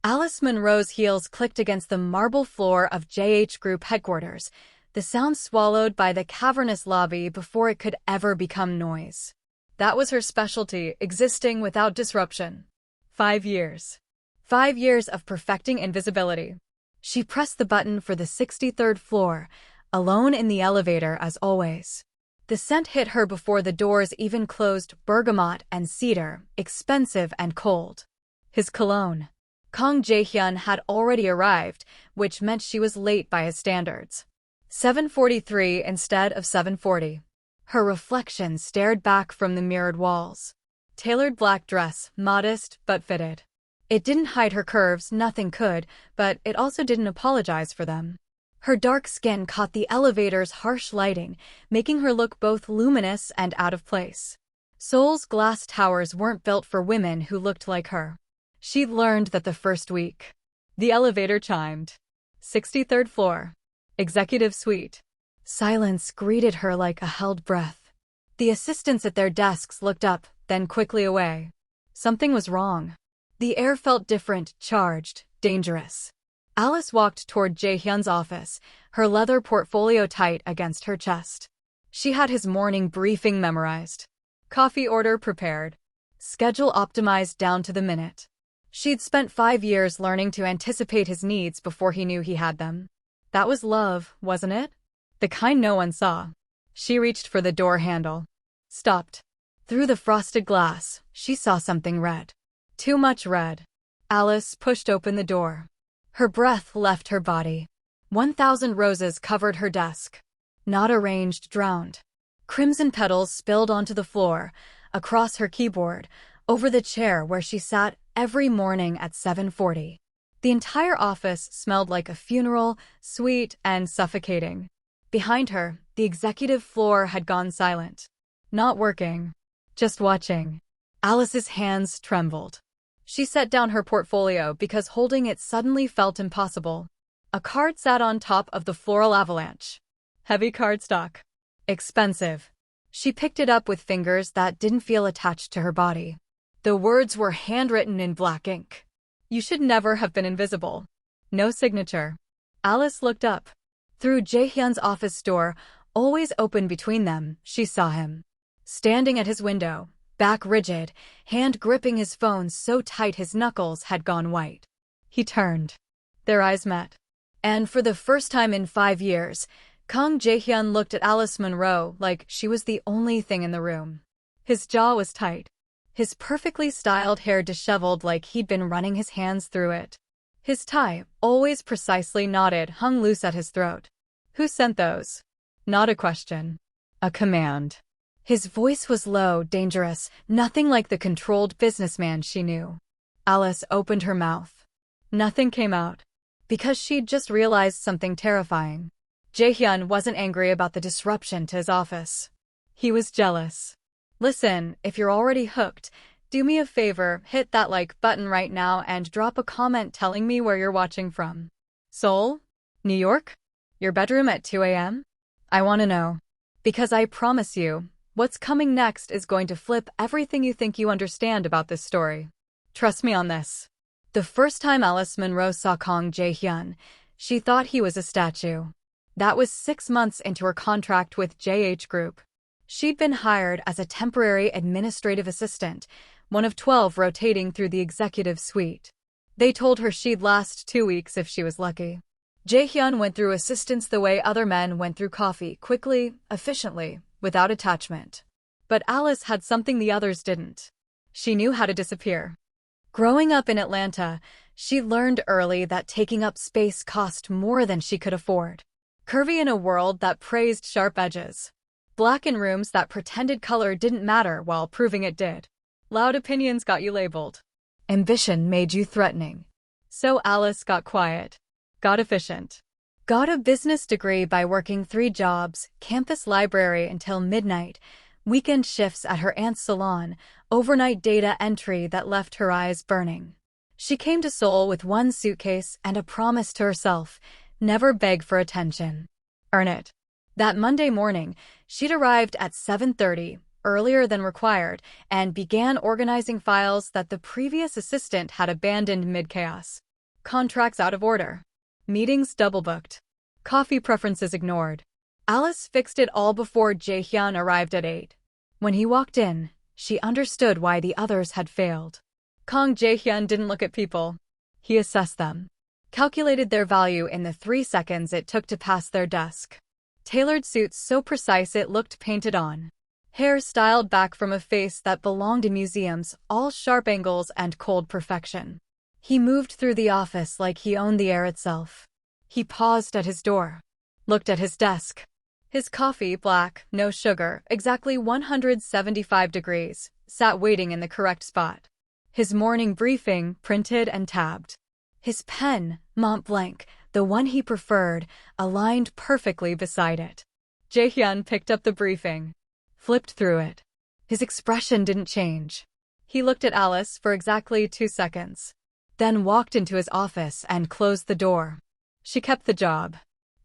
Alice Monroe's heels clicked against the marble floor of JH Group headquarters, the sound swallowed by the cavernous lobby before it could ever become noise. That was her specialty, existing without disruption. 5 years. 5 years of perfecting invisibility. She pressed the button for the 63rd floor, alone in the elevator as always. The scent hit her before the doors even closed, bergamot and cedar, expensive and cold. His cologne. Kang Jae-hyun had already arrived, which meant she was late by his standards. 7:43 instead of 7:40. Her reflection stared back from the mirrored walls. Tailored black dress, modest but fitted. It didn't hide her curves, nothing could, but it also didn't apologize for them. Her dark skin caught the elevator's harsh lighting, making her look both luminous and out of place. Seoul's glass towers weren't built for women who looked like her. She'd learned that the first week. The elevator chimed. 63rd floor. Executive suite. Silence greeted her like a held breath. The assistants at their desks looked up, then quickly away. Something was wrong. The air felt different, charged, dangerous. Alice walked toward Jae-hyun's office, her leather portfolio tight against her chest. She had his morning briefing memorized. Coffee order prepared. Schedule optimized down to the minute. She'd spent 5 years learning to anticipate his needs before he knew he had them. That was love, wasn't it? The kind no one saw. She reached for the door handle. Stopped. Through the frosted glass, she saw something red. Too much red. Alice pushed open the door. Her breath left her body. 1,000 roses covered her desk. Not arranged, drowned. Crimson petals spilled onto the floor, across her keyboard, over the chair where she sat every morning at 7:40. The entire office smelled like a funeral, sweet and suffocating. Behind her, the executive floor had gone silent. Not working. Just watching. Alice's hands trembled. She set down her portfolio because holding it suddenly felt impossible. A card sat on top of the floral avalanche. Heavy cardstock. Expensive. She picked it up with fingers that didn't feel attached to her body. The words were handwritten in black ink. You should never have been invisible. No signature. Alice looked up. Through Jae-hyun's office door, always open between them, she saw him. Standing at his window, back rigid, hand gripping his phone so tight his knuckles had gone white. He turned. Their eyes met. And for the first time in 5 years, Kang Jae-hyun looked at Alice Monroe like she was the only thing in the room. His jaw was tight. His perfectly styled hair disheveled like he'd been running his hands through it. His tie, always precisely knotted, hung loose at his throat. Who sent those? Not a question. A command. His voice was low, dangerous, nothing like the controlled businessman she knew. Alice opened her mouth. Nothing came out. Because she'd just realized something terrifying. Jae-hyun wasn't angry about the disruption to his office. He was jealous. Listen, if you're already hooked, do me a favor, hit that like button right now and drop a comment telling me where you're watching from. Seoul? New York? Your bedroom at 2 a.m.? I want to know. Because I promise you, what's coming next is going to flip everything you think you understand about this story. Trust me on this. The first time Alice Monroe saw Kang Jae-hyun, she thought he was a statue. That was 6 months into her contract with JH Group. She'd been hired as a temporary administrative assistant, one of 12 rotating through the executive suite. They told her she'd last 2 weeks if she was lucky. Jae-hyun went through assistance the way other men went through coffee, quickly, efficiently, without attachment. But Alice had something the others didn't. She knew how to disappear. Growing up in Atlanta, she learned early that taking up space cost more than she could afford. Curvy in a world that praised sharp edges. Black in rooms that pretended color didn't matter while proving it did. Loud opinions got you labeled. Ambition made you threatening. So Alice got quiet. Got efficient. Got a business degree by working 3 jobs, campus library until midnight, weekend shifts at her aunt's salon, overnight data entry that left her eyes burning. She came to Seoul with 1 suitcase and a promise to herself, never beg for attention. Earn it. That Monday morning, she'd arrived at 7:30, earlier than required, and began organizing files that the previous assistant had abandoned mid-chaos. Contracts out of order. Meetings double-booked. Coffee preferences ignored. Alice fixed it all before Jae-hyun arrived at 8. When he walked in, she understood why the others had failed. Kang Jae-hyun didn't look at people. He assessed them. Calculated their value in the 3 seconds it took to pass their desk. Tailored suits so precise it looked painted on. Hair styled back from a face that belonged in museums, all sharp angles and cold perfection. He moved through the office like he owned the air itself. He paused at his door. Looked at his desk. His coffee, black, no sugar, exactly 175 degrees, sat waiting in the correct spot. His morning briefing, printed and tabbed. His pen, Mont Blanc, the one he preferred, aligned perfectly beside it. Jae-hyun picked up the briefing. Flipped through it. His expression didn't change. He looked at Alice for exactly 2 seconds. Then walked into his office and closed the door. She kept the job.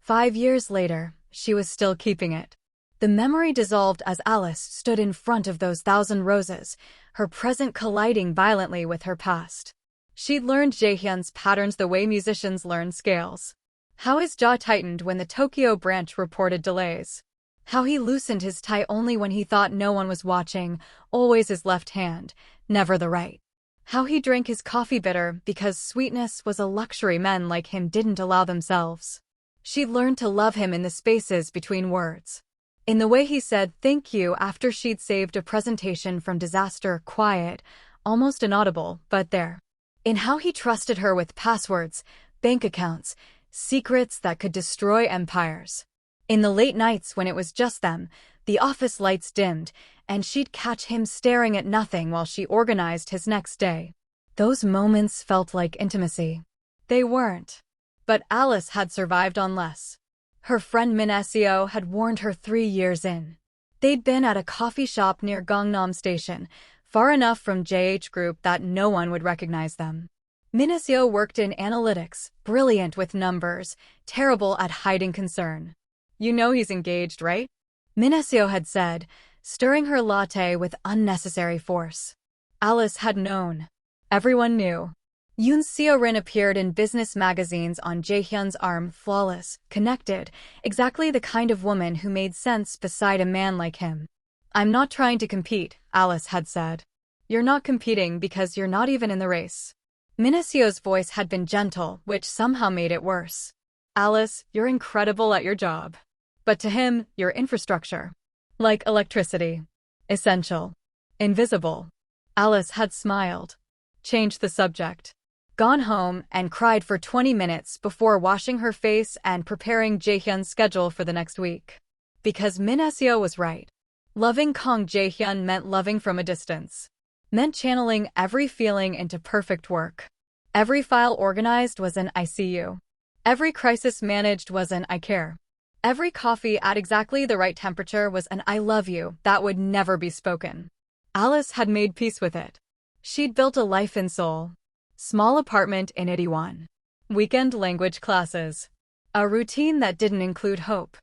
5 years later, she was still keeping it. The memory dissolved as Alice stood in front of those 1,000 roses, her present colliding violently with her past. She'd learned Jae-hyun's patterns the way musicians learn scales. How his jaw tightened when the Tokyo branch reported delays. How he loosened his tie only when he thought no one was watching, always his left hand, never the right. How he drank his coffee bitter because sweetness was a luxury men like him didn't allow themselves. She'd learned to love him in the spaces between words. In the way he said thank you after she'd saved a presentation from disaster, quiet, almost inaudible, but there. In how he trusted her with passwords, bank accounts, secrets that could destroy empires. In the late nights when it was just them, the office lights dimmed, and she'd catch him staring at nothing while she organized his next day. Those moments felt like intimacy. They weren't. But Alice had survived on less. Her friend Minjay had warned her 3 years in. They'd been at a coffee shop near Gangnam Station, far enough from JH Group that no one would recognize them. Minjay worked in analytics, brilliant with numbers, terrible at hiding concern. You know he's engaged, right? Minjay had said, stirring her latte with unnecessary force. Alice had known. Everyone knew. Yoon Seo-rin appeared in business magazines on Jae-hyun's arm, flawless, connected, exactly the kind of woman who made sense beside a man like him. I'm not trying to compete, Alice had said. You're not competing because you're not even in the race. Minjay's voice had been gentle, which somehow made it worse. Alice, you're incredible at your job. But to him, you're infrastructure. Like electricity. Essential. Invisible. Alice had smiled. Changed the subject. Gone home and cried for 20 minutes before washing her face and preparing Jae-hyun's schedule for the next week. Because Minjay was right. Loving Kang Jae-hyun meant loving from a distance. Meant channeling every feeling into perfect work. Every file organized was an I see you. Every crisis managed was an I care. Every coffee at exactly the right temperature was an I love you that would never be spoken. Alice had made peace with it. She'd built a life in Seoul. Small apartment in Itaewon. Weekend language classes. A routine that didn't include hope.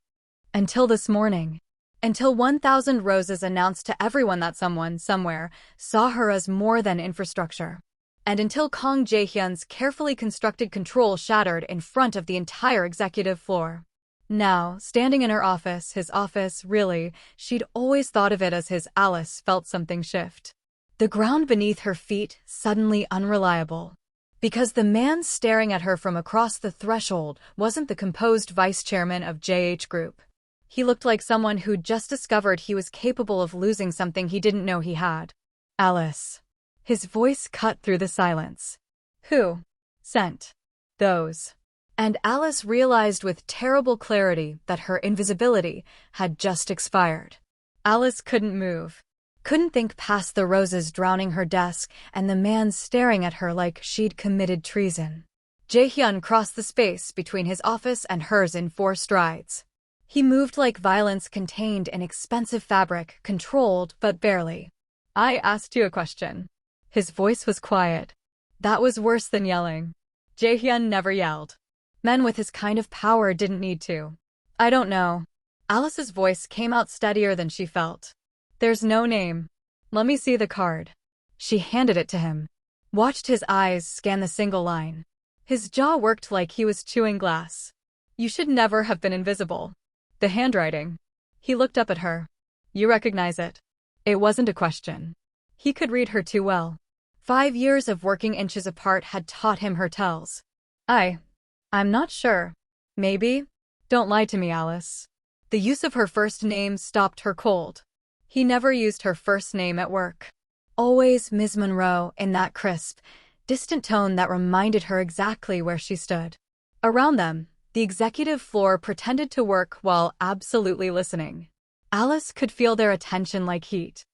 Until this morning. Until 1,000 Roses announced to everyone that someone, somewhere, saw her as more than infrastructure. And until Kang Jae-hyun's carefully constructed control shattered in front of the entire executive floor. Now, standing in her office, his office, really, she'd always thought of it as his. Alice felt something shift. The ground beneath her feet suddenly unreliable. Because the man staring at her from across the threshold wasn't the composed vice chairman of JH Group. He looked like someone who'd just discovered he was capable of losing something he didn't know he had. Alice. His voice cut through the silence. Who sent those? And Alice realized with terrible clarity that her invisibility had just expired. Alice couldn't move. Couldn't think past the roses drowning her desk and the man staring at her like she'd committed treason. Jae-hyun crossed the space between his office and hers in 4 strides. He moved like violence contained in expensive fabric, controlled but barely. I asked you a question. His voice was quiet. That was worse than yelling. Jae-hyun never yelled. Men with his kind of power didn't need to. I don't know. Alice's voice came out steadier than she felt. There's no name. Let me see the card. She handed it to him. Watched his eyes scan the single line. His jaw worked like he was chewing glass. You should never have been invisible. The handwriting. He looked up at her. You recognize it? It wasn't a question. He could read her too well. 5 years of working inches apart had taught him her tells. I'm not sure. Maybe? Don't lie to me, Alice. The use of her first name stopped her cold. He never used her first name at work. Always Ms. Monroe in that crisp, distant tone that reminded her exactly where she stood. Around them, the executive floor pretended to work while absolutely listening. Alice could feel their attention like heat.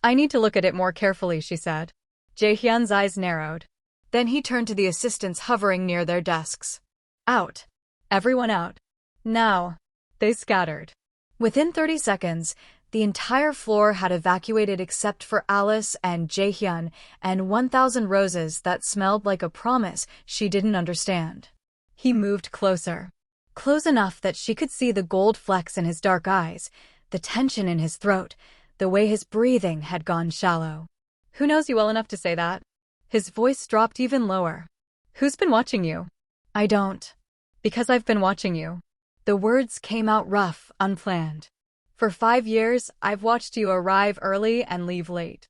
I need to look at it more carefully, she said. Jae-hyun's eyes narrowed. Then he turned to the assistants hovering near their desks. Out. Everyone out. Now. They scattered. Within 30 seconds, the entire floor had evacuated except for Alice and Jae-hyun and 1,000 roses that smelled like a promise she didn't understand. He moved closer. Close enough that she could see the gold flecks in his dark eyes, the tension in his throat, the way his breathing had gone shallow. Who knows you well enough to say that? His voice dropped even lower. Who's been watching you? I don't. Because I've been watching you. The words came out rough, unplanned. For 5 years, I've watched you arrive early and leave late.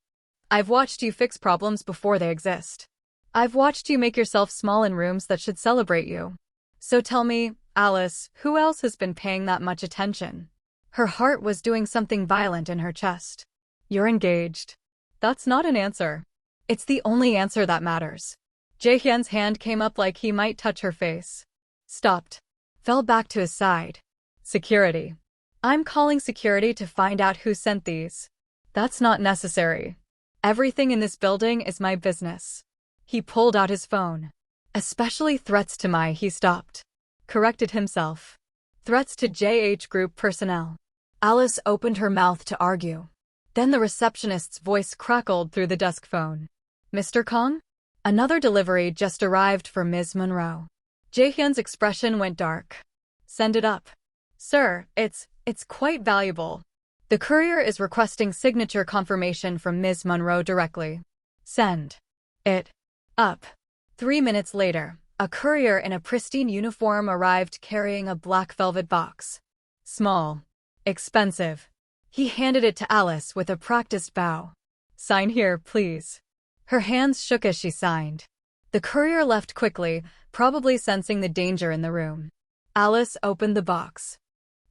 I've watched you fix problems before they exist. I've watched you make yourself small in rooms that should celebrate you. So tell me, Alice, who else has been paying that much attention? Her heart was doing something violent in her chest. You're engaged. That's not an answer. It's the only answer that matters. Jae-hyun's hand came up like he might touch her face. Stopped. Fell back to his side. Security. I'm calling security to find out who sent these. That's not necessary. Everything in this building is my business. He pulled out his phone. Especially threats to he stopped. Corrected himself. Threats to JH Group personnel. Alice opened her mouth to argue. Then the receptionist's voice crackled through the desk phone. Mr. Kang? Another delivery just arrived for Ms. Monroe. Jae-hyun's expression went dark. Send it up. Sir, it's quite valuable. The courier is requesting signature confirmation from Ms. Monroe directly. Send it up. 3 minutes later, a courier in a pristine uniform arrived carrying a black velvet box. Small. Expensive. He handed it to Alice with a practiced bow. Sign here, please. Her hands shook as she signed. The courier left quickly, probably sensing the danger in the room. Alice opened the box.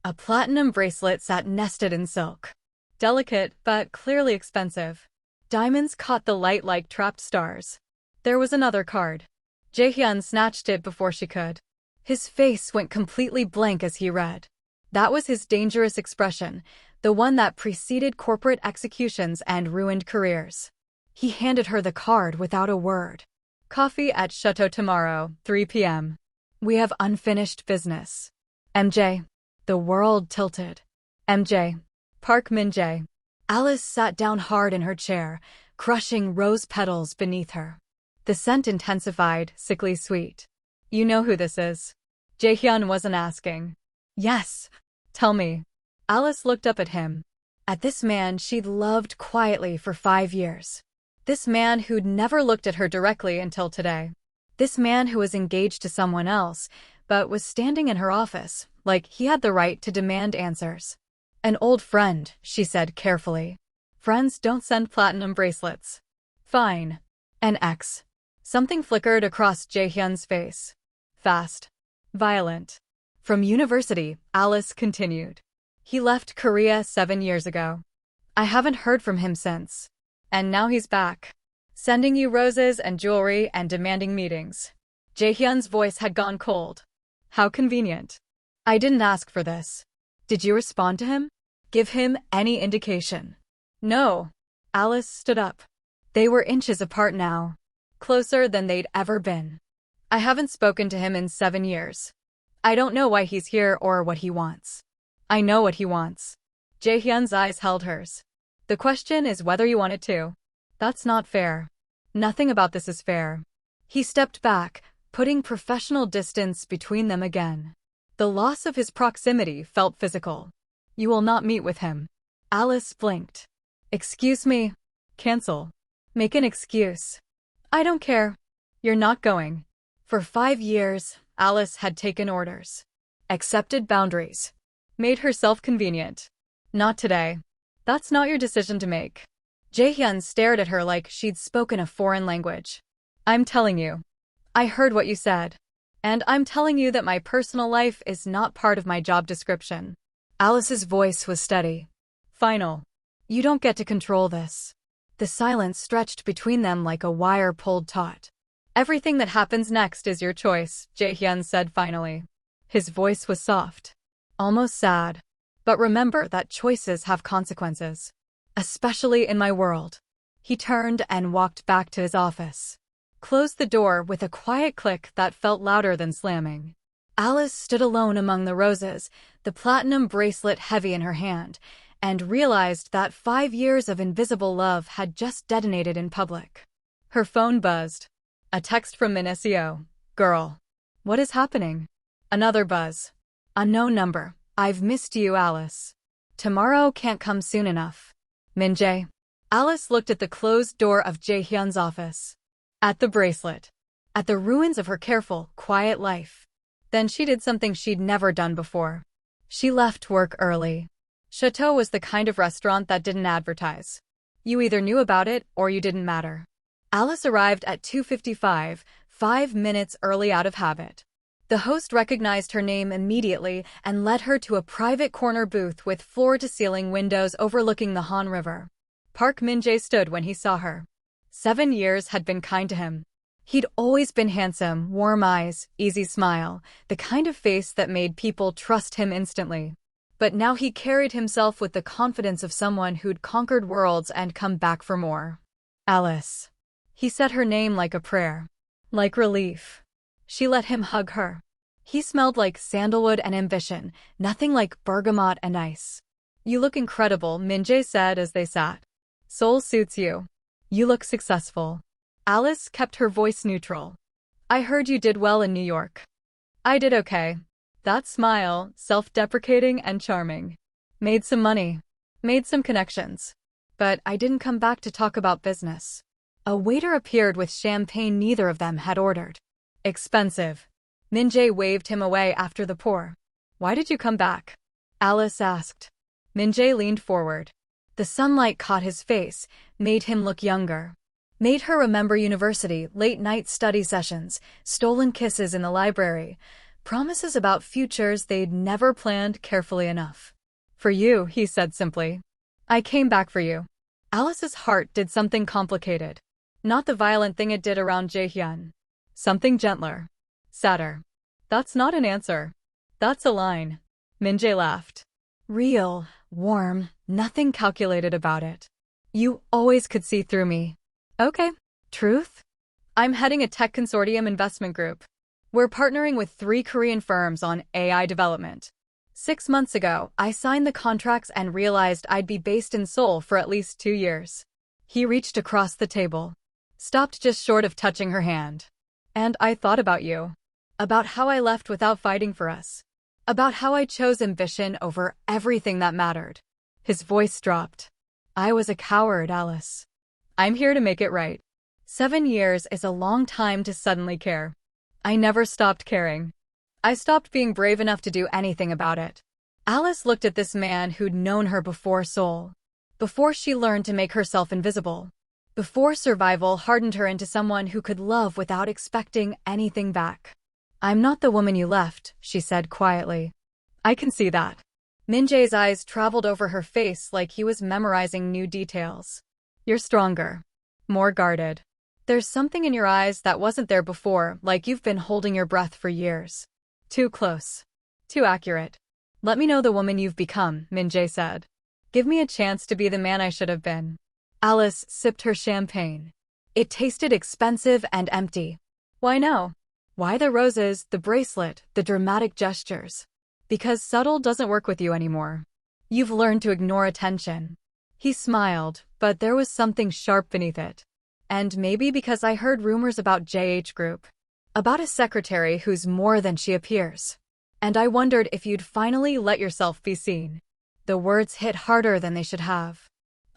A platinum bracelet sat nested in silk. Delicate, but clearly expensive. Diamonds caught the light like trapped stars. There was another card. Jae-hyun snatched it before she could. His face went completely blank as he read. That was his dangerous expression, the one that preceded corporate executions and ruined careers. He handed her the card without a word. Coffee at Chateau tomorrow, 3 p.m. We have unfinished business. MJ. The world tilted. MJ. Park Minjay. Alice sat down hard in her chair, crushing rose petals beneath her. The scent intensified, sickly sweet. You know who this is? Jae-hyun wasn't asking. Yes. Tell me. Alice looked up at him. At this man she'd loved quietly for 5 years. This man who'd never looked at her directly until today. This man who was engaged to someone else, but was standing in her office, like he had the right to demand answers. An old friend, she said carefully. Friends don't send platinum bracelets. Fine. An ex. Something flickered across Jae-hyun's face. Fast. Violent. From university, Alice continued. He left Korea 7 years ago. I haven't heard from him since. And now he's back. Sending you roses and jewelry and demanding meetings. Jae-hyun's voice had gone cold. How convenient. I didn't ask for this. Did you respond to him? Give him any indication? No. Alice stood up. They were inches apart now. Closer than they'd ever been. I haven't spoken to him in 7 years. I don't know why he's here or what he wants. I know what he wants. Jae-hyun's eyes held hers. The question is whether you want it to. That's not fair. Nothing about this is fair. He stepped back, putting professional distance between them again. The loss of his proximity felt physical. You will not meet with him. Alice blinked. Excuse me. Cancel. Make an excuse. I don't care. You're not going. For 5 years, Alice had taken orders, accepted boundaries, made herself convenient. Not today. That's not your decision to make. Jae-hyun stared at her like she'd spoken a foreign language. I'm telling you. I heard what you said. And I'm telling you that my personal life is not part of my job description. Alice's voice was steady. Final. You don't get to control this. The silence stretched between them like a wire pulled taut. Everything that happens next is your choice, Jae-hyun said finally. His voice was soft, almost sad. But remember that choices have consequences. Especially in my world. He turned and walked back to his office. Closed the door with a quiet click that felt louder than slamming. Alice stood alone among the roses, the platinum bracelet heavy in her hand, and realized that 5 years of invisible love had just detonated in public. Her phone buzzed. A text from Minjay. Girl. What is happening? Another buzz. Unknown number. I've missed you, Alice. Tomorrow can't come soon enough. Minjay. Alice looked at the closed door of Jae-hyun's office. At the bracelet. At the ruins of her careful, quiet life. Then she did something she'd never done before. She left work early. Chateau was the kind of restaurant that didn't advertise. You either knew about it or you didn't matter. Alice arrived at 2:55, 5 minutes early out of habit. The host recognized her name immediately and led her to a private corner booth with floor-to-ceiling windows overlooking the Han River. Park Minjay stood when he saw her. 7 years had been kind to him. He'd always been handsome, warm eyes, easy smile, the kind of face that made people trust him instantly. But now he carried himself with the confidence of someone who'd conquered worlds and come back for more. Alice. He said her name like a prayer. Like relief. She let him hug her. He smelled like sandalwood and ambition, nothing like bergamot and ice. You look incredible, Minjay said as they sat. Soul suits you. You look successful. Alice kept her voice neutral. I heard you did well in New York. I did okay. That smile, self-deprecating and charming. Made some money. Made some connections. But I didn't come back to talk about business. A waiter appeared with champagne neither of them had ordered. Expensive. Minjay waved him away after the pour. Why did you come back? Alice asked. Minjay leaned forward. The sunlight caught his face, made him look younger. Made her remember university, late-night study sessions, stolen kisses in the library, promises about futures they'd never planned carefully enough. For you, he said simply. I came back for you. Alice's heart did something complicated. Not the violent thing it did around Jae-hyun. Something gentler. Sadder. That's not an answer. That's a line. Minjay laughed. Real, warm, nothing calculated about it. You always could see through me. Okay. Truth? I'm heading a tech consortium investment group. We're partnering with 3 Korean firms on AI development. 6 months ago, I signed the contracts and realized I'd be based in Seoul for at least 2 years. He reached across the table. Stopped just short of touching her hand. And I thought about you. About how I left without fighting for us. About how I chose ambition over everything that mattered. His voice dropped. I was a coward, Alice. I'm here to make it right. 7 years is a long time to suddenly care. I never stopped caring. I stopped being brave enough to do anything about it. Alice looked at this man who'd known her before Seoul. Before she learned to make herself invisible. Before survival hardened her into someone who could love without expecting anything back. I'm not the woman you left, she said quietly. I can see that. Minjay's eyes traveled over her face like he was memorizing new details. You're stronger. More guarded. There's something in your eyes that wasn't there before, like you've been holding your breath for years. Too close. Too accurate. Let me know the woman you've become, Minjay said. Give me a chance to be the man I should have been. Alice sipped her champagne. It tasted expensive and empty. Why no? Why the roses, the bracelet, the dramatic gestures? Because subtle doesn't work with you anymore. You've learned to ignore attention. He smiled, but there was something sharp beneath it. And maybe because I heard rumors about JH Group. About a secretary who's more than she appears. And I wondered if you'd finally let yourself be seen. The words hit harder than they should have.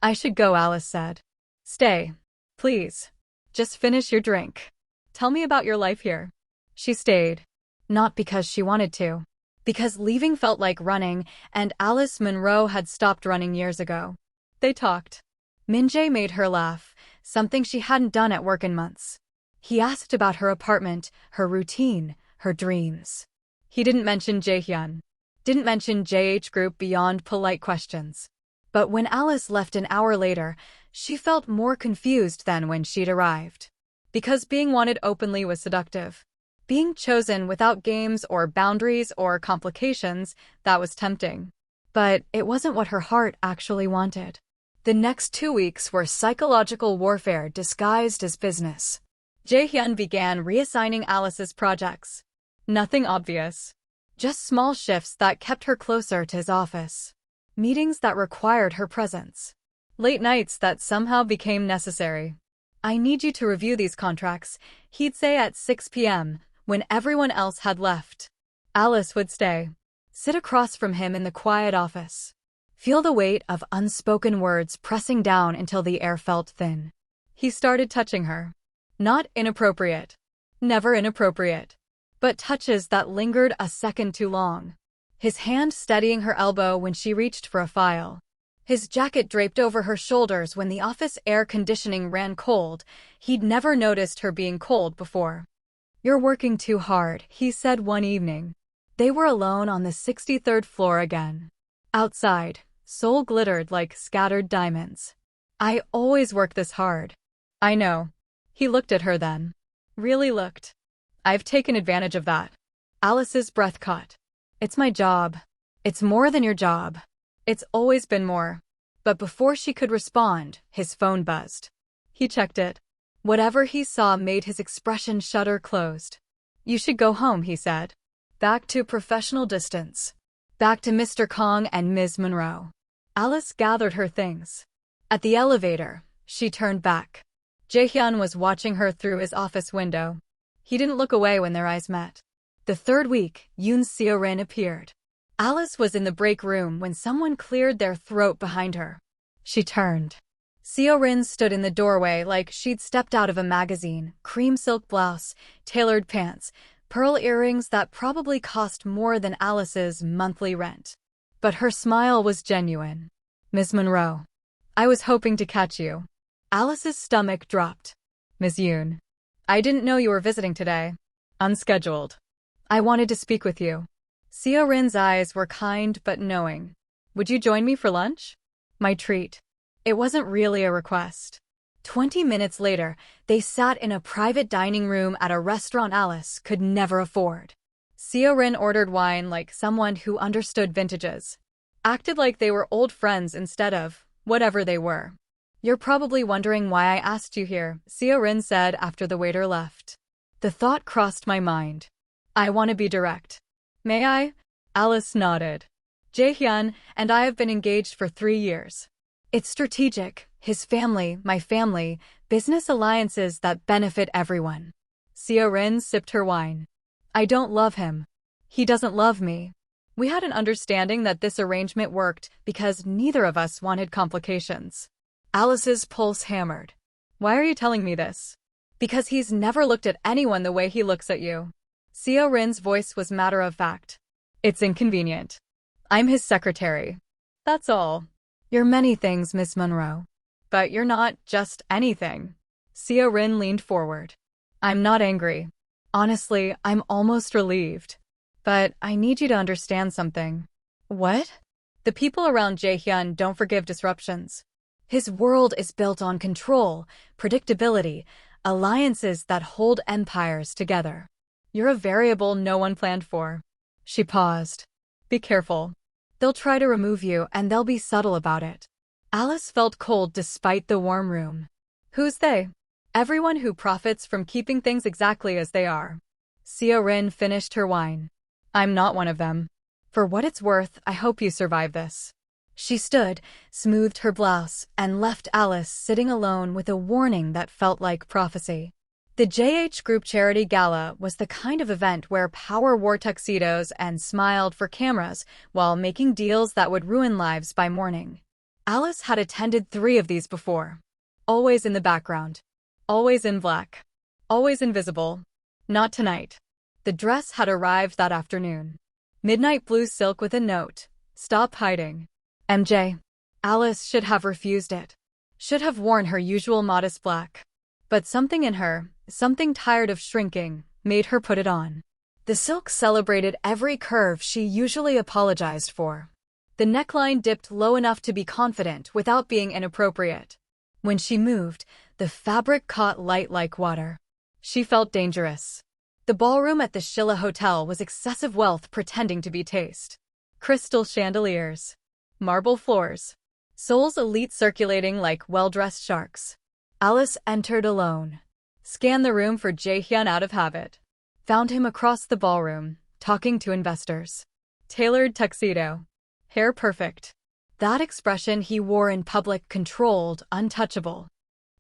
I should go, Alice said. Stay. Please. Just finish your drink. Tell me about your life here. She stayed. Not because she wanted to. Because leaving felt like running, and Alice Monroe had stopped running years ago. They talked. Minjay made her laugh, something she hadn't done at work in months. He asked about her apartment, her routine, her dreams. He didn't mention Jae-hyun. Didn't mention JH Group beyond polite questions. But when Alice left an hour later, she felt more confused than when she'd arrived. Because being wanted openly was seductive. Being chosen without games or boundaries or complications, that was tempting. But it wasn't what her heart actually wanted. The next 2 weeks were psychological warfare disguised as business. Jae-hyun began reassigning Alice's projects. Nothing obvious. Just small shifts that kept her closer to his office. Meetings that required her presence. Late nights that somehow became necessary. "I need you to review these contracts," he'd say at 6 p.m., when everyone else had left. Alice would stay. Sit across from him in the quiet office. Feel the weight of unspoken words pressing down until the air felt thin. He started touching her. Not inappropriate. Never inappropriate. But touches that lingered a second too long. His hand steadying her elbow when she reached for a file. His jacket draped over her shoulders when the office air conditioning ran cold. He'd never noticed her being cold before. "You're working too hard," he said one evening. They were alone on the 63rd floor again. Outside, Seoul glittered like scattered diamonds. "I always work this hard." "I know." He looked at her then. Really looked. "I've taken advantage of that." Alice's breath caught. "It's my job." "It's more than your job." "It's always been more." But before she could respond, his phone buzzed. He checked it. Whatever he saw made his expression shudder closed. "You should go home," he said. Back to professional distance. Back to Mr. Kang and Ms. Monroe. Alice gathered her things. At the elevator, she turned back. Jae-hyun was watching her through his office window. He didn't look away when their eyes met. The third week, Yoon Seo-rin appeared. Alice was in the break room when someone cleared their throat behind her. She turned. Seo-rin stood in the doorway like she'd stepped out of a magazine, cream silk blouse, tailored pants, pearl earrings that probably cost more than Alice's monthly rent. But her smile was genuine. "Ms. Monroe. I was hoping to catch you." Alice's stomach dropped. "Ms. Yoon. I didn't know you were visiting today. Unscheduled. I wanted to speak with you." Seo-rin's eyes were kind but knowing. "Would you join me for lunch?" "My treat." It wasn't really a request. 20 minutes later, they sat in a private dining room at a restaurant Alice could never afford. Seo-rin ordered wine like someone who understood vintages. Acted like they were old friends instead of whatever they were. "You're probably wondering why I asked you here," Seo-rin said after the waiter left. The thought crossed my mind. "I want to be direct." "May I?" Alice nodded. "Jae-hyun and I have been engaged for 3 years. It's strategic, his family, my family, business alliances that benefit everyone." Seo-rin sipped her wine. "I don't love him. He doesn't love me. We had an understanding that this arrangement worked because neither of us wanted complications." Alice's pulse hammered. "Why are you telling me this?" "Because he's never looked at anyone the way he looks at you." Seo-rin's voice was matter-of-fact. "It's inconvenient. I'm his secretary. That's all." "You're many things, Miss Monroe. But you're not just anything." Seo-rin leaned forward. "I'm not angry. Honestly, I'm almost relieved. But I need you to understand something." "What?" "The people around Jae-hyun don't forgive disruptions. His world is built on control, predictability, alliances that hold empires together. You're a variable no one planned for." She paused. "Be careful. They'll try to remove you and they'll be subtle about it." Alice felt cold despite the warm room. "Who's they?" "Everyone who profits from keeping things exactly as they are." Seo-rin finished her wine. "I'm not one of them. For what it's worth, I hope you survive this." She stood, smoothed her blouse, and left Alice sitting alone with a warning that felt like prophecy. The JH Group Charity Gala was the kind of event where power wore tuxedos and smiled for cameras while making deals that would ruin lives by morning. Alice had attended 3 of these before. Always in the background. Always in black. Always invisible. Not tonight. The dress had arrived that afternoon. Midnight blue silk with a note. Stop hiding. MJ. Alice should have refused it. Should have worn her usual modest black. But something in her, something tired of shrinking, made her put it on. The silk celebrated every curve she usually apologized for. The neckline dipped low enough to be confident without being inappropriate. When she moved, the fabric caught light like water. She felt dangerous. The ballroom at the Shilla Hotel was excessive wealth pretending to be taste. Crystal chandeliers. Marble floors. Souls elite circulating like well-dressed sharks. Alice entered alone. Scanned the room for Jae-hyun out of habit. Found him across the ballroom, talking to investors. Tailored tuxedo. Hair perfect. That expression he wore in public, controlled, untouchable.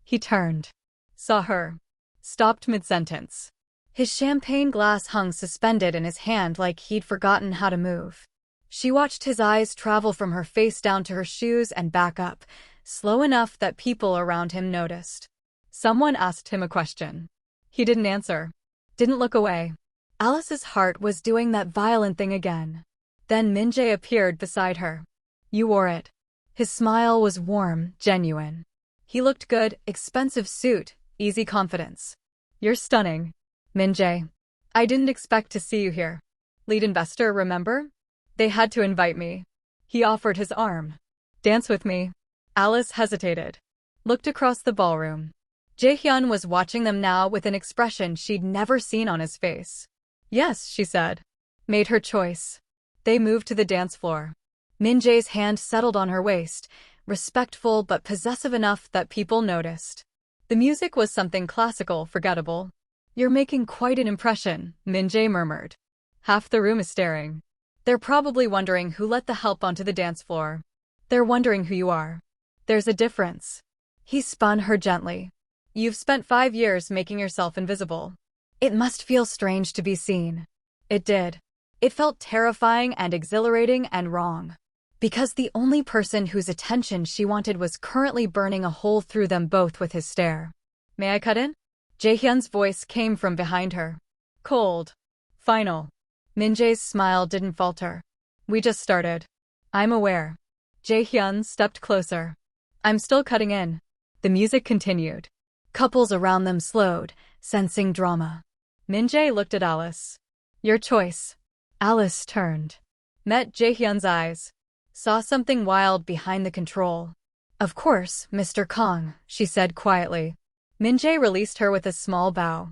He turned. Saw her. Stopped mid-sentence. His champagne glass hung suspended in his hand like he'd forgotten how to move. She watched his eyes travel from her face down to her shoes and back up, slow enough that people around him noticed. Someone asked him a question. He didn't answer. Didn't look away. Alice's heart was doing that violent thing again. Then Minjay appeared beside her. You wore it. His smile was warm, genuine. He looked good, expensive suit, easy confidence. You're stunning. Minjay. I didn't expect to see you here. Lead investor, remember? They had to invite me. He offered his arm. Dance with me. Alice hesitated. Looked across the ballroom. Jae-hyun was watching them now with an expression she'd never seen on his face. Yes, she said. Made her choice. They moved to the dance floor. Minjay's hand settled on her waist, respectful but possessive enough that people noticed. The music was something classical, forgettable. You're making quite an impression, Minjay murmured. Half the room is staring. They're probably wondering who let the help onto the dance floor. They're wondering who you are. There's a difference. He spun her gently. You've spent 5 years making yourself invisible. It must feel strange to be seen. It did. It felt terrifying and exhilarating and wrong. Because the only person whose attention she wanted was currently burning a hole through them both with his stare. May I cut in? Jae-hyun's voice came from behind her. Cold. Final. Minjay's smile didn't falter. We just started. I'm aware. Jae-hyun stepped closer. I'm still cutting in. The music continued. Couples around them slowed, sensing drama. Minjay looked at Alice. Your choice. Alice turned. Met Jae-hyun's eyes. Saw something wild behind the control. Of course, Mr. Kang, she said quietly. Minjay released her with a small bow.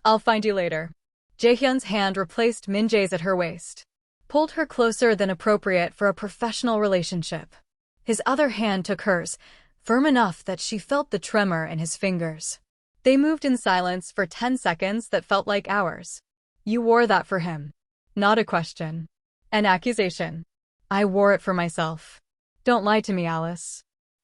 I'll find you later. Jae-hyun's hand replaced Minjay's at her waist. Pulled her closer than appropriate for a professional relationship. His other hand took hers, firm enough that she felt the tremor in his fingers. They moved in silence for 10 seconds that felt like hours. You wore that for him. Not a question. An accusation. I wore it for myself. Don't lie to me, Alice.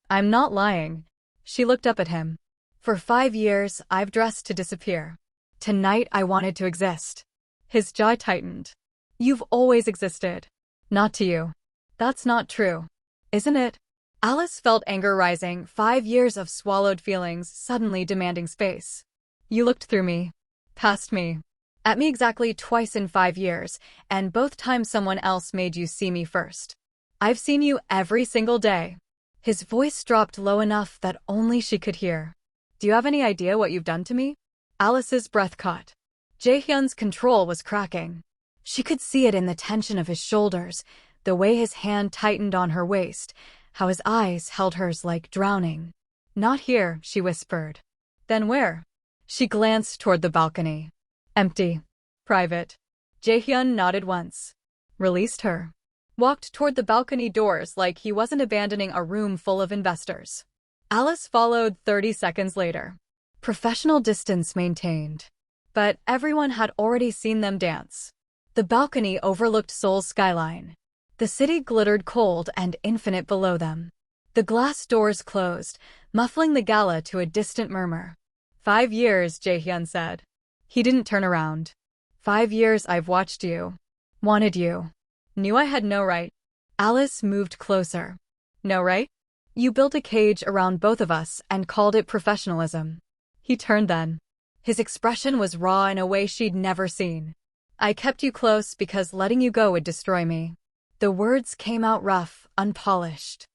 I'm not lying. She looked up at him. For 5 years, I've dressed to disappear. Tonight, I wanted to exist. His jaw tightened. You've always existed. Not to you. That's not true. Isn't it? Alice felt anger rising, 5 years of swallowed feelings suddenly demanding space. You looked through me. Past me. At me exactly twice in 5 years, and both times someone else made you see me first. I've seen you every single day. His voice dropped low enough that only she could hear. Do you have any idea what you've done to me? Alice's breath caught. Jae-hyun's control was cracking. She could see it in the tension of his shoulders, the way his hand tightened on her waist, how his eyes held hers like drowning. Not here, she whispered. Then where? She glanced toward the balcony. Empty. Private. Jae-hyun nodded once. Released her. Walked toward the balcony doors like he wasn't abandoning a room full of investors. Alice followed 30 seconds later. Professional distance maintained. But everyone had already seen them dance. The balcony overlooked Seoul's skyline. The city glittered cold and infinite below them. The glass doors closed, muffling the Gala to a distant murmur. 5 years, Jae-hyun said. He didn't turn around. 5 years I've watched you. Wanted you. Knew I had no right. Alice moved closer. No right? You built a cage around both of us and called it professionalism. He turned then. His expression was raw in a way she'd never seen. I kept you close because letting you go would destroy me. The words came out rough, unpolished.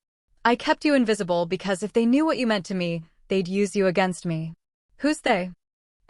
I kept you invisible because if they knew what you meant to me, they'd use you against me. Who's they?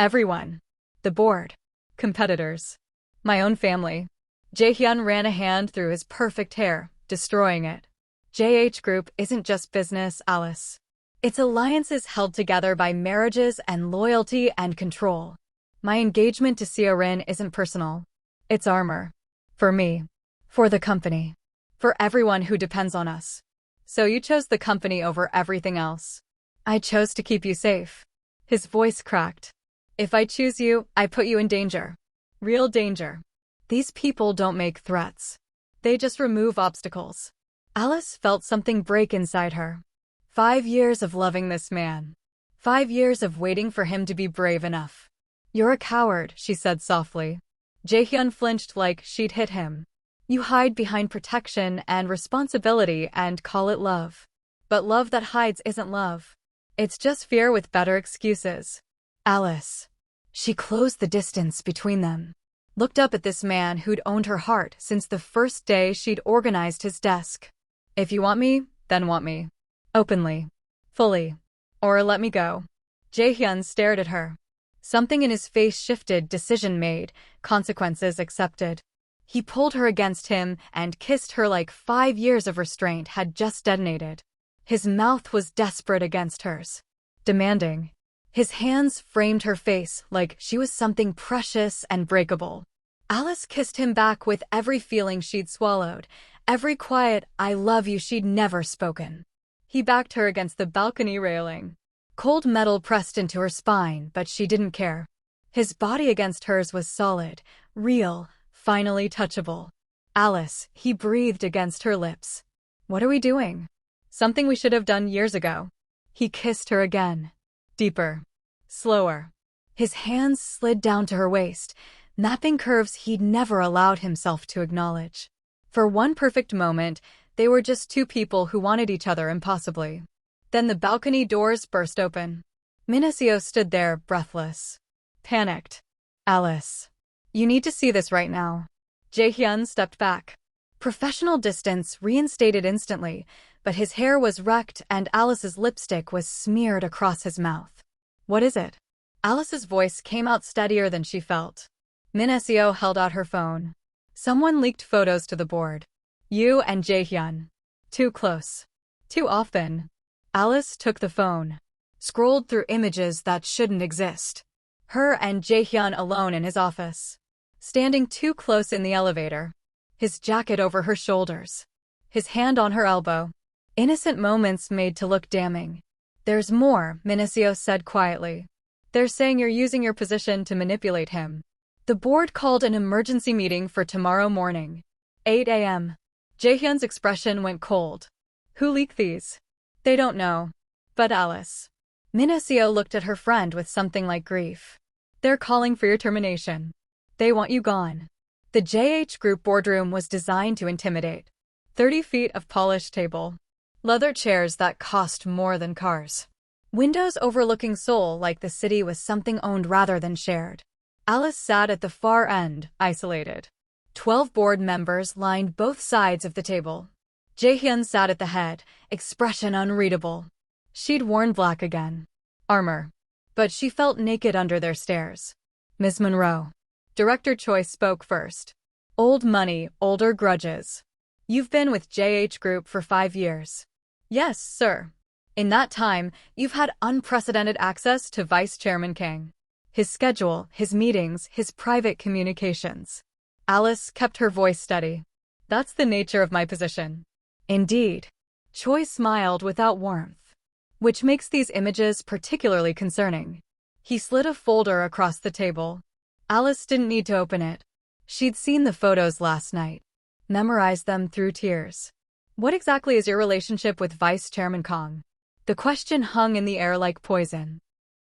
Everyone. The board. Competitors. My own family. Jae-hyun ran a hand through his perfect hair, destroying it. JH Group isn't just business, Alice. It's alliances held together by marriages and loyalty and control. My engagement to Sarin isn't personal. It's armor. For me. For the company. For everyone who depends on us. So you chose the company over everything else. I chose to keep you safe. His voice cracked. If I choose you, I put you in danger. Real danger. These people don't make threats. They just remove obstacles. Alice felt something break inside her. 5 years of loving this man. 5 years of waiting for him to be brave enough. You're a coward, she said softly. Jae-hyun flinched like she'd hit him. You hide behind protection and responsibility and call it love. But love that hides isn't love. It's just fear with better excuses. Alice. She closed the distance between them. Looked up at this man who'd owned her heart since the first day she'd organized his desk. If you want me, then want me. Openly. Fully. Or let me go. Jae-hyun stared at her. Something in his face shifted, decision made, consequences accepted. He pulled her against him and kissed her like 5 years of restraint had just detonated. His mouth was desperate against hers. Demanding. His hands framed her face like she was something precious and breakable. Alice kissed him back with every feeling she'd swallowed, every quiet "I love you" she'd never spoken. He backed her against the balcony railing. Cold metal pressed into her spine, but she didn't care. His body against hers was solid, real, finally touchable. Alice, he breathed against her lips. What are we doing? Something we should have done years ago. He kissed her again. Deeper. Slower. His hands slid down to her waist, mapping curves he'd never allowed himself to acknowledge. For one perfect moment, they were just two people who wanted each other impossibly. Then the balcony doors burst open. Minjay stood there, breathless. Panicked. Alice. You need to see this right now. Jae-hyun stepped back. Professional distance reinstated instantly, but his hair was wrecked and Alice's lipstick was smeared across his mouth. What is it? Alice's voice came out steadier than she felt. Minjay held out her phone. Someone leaked photos to the board. You and Jae-hyun. Too close. Too often. Alice took the phone. Scrolled through images that shouldn't exist. Her and Jae-hyun alone in his office. Standing too close in the elevator. His jacket over her shoulders. His hand on her elbow. Innocent moments made to look damning. There's more, Minjay said quietly. They're saying you're using your position to manipulate him. The board called an emergency meeting for tomorrow morning. 8 a.m. Jae-hyun's expression went cold. Who leaked these? They don't know. But Alice. Minjay looked at her friend with something like grief. They're calling for your termination. They want you gone. The JH Group boardroom was designed to intimidate. 30 feet of polished table. Leather chairs that cost more than cars. Windows overlooking Seoul like the city was something owned rather than shared. Alice sat at the far end, isolated. 12 board members lined both sides of the table. Jae-hyun sat at the head, expression unreadable. She'd worn black again. Armor. But she felt naked under their stares. Ms. Monroe. Director Choi spoke first. Old money, older grudges. You've been with JH Group for 5 years. Yes, sir. In that time, you've had unprecedented access to Vice Chairman Kang. His schedule, his meetings, his private communications. Alice kept her voice steady. That's the nature of my position. Indeed. Choi smiled without warmth. Which makes these images particularly concerning. He slid a folder across the table. Alice didn't need to open it. She'd seen the photos last night. Memorized them through tears. What exactly is your relationship with Vice Chairman Kang? The question hung in the air like poison.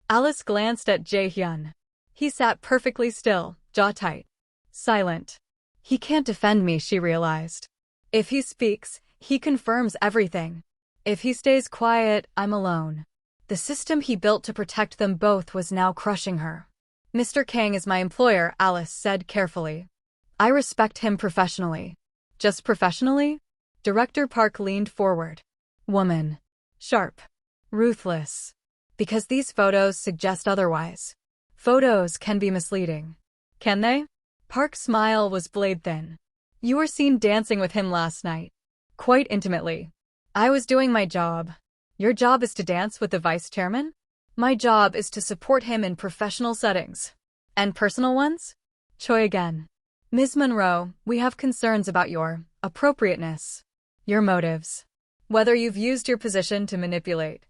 Alice glanced at Jae-hyun. He sat perfectly still, jaw tight. Silent. He can't defend me, she realized. If he speaks, he confirms everything. If he stays quiet, I'm alone. The system he built to protect them both was now crushing her. Mr. Kang is my employer, Alice said carefully. I respect him professionally. Just professionally? Director Park leaned forward. Woman. Sharp. Ruthless. Because these photos suggest otherwise. Photos can be misleading. Can they? Park's smile was blade-thin. You were seen dancing with him last night. Quite intimately. I was doing my job. Your job is to dance with the vice chairman? My job is to support him in professional settings. And personal ones? Choi again. Ms. Monroe, we have concerns about your appropriateness. Your motives. Whether you've used your position to manipulate.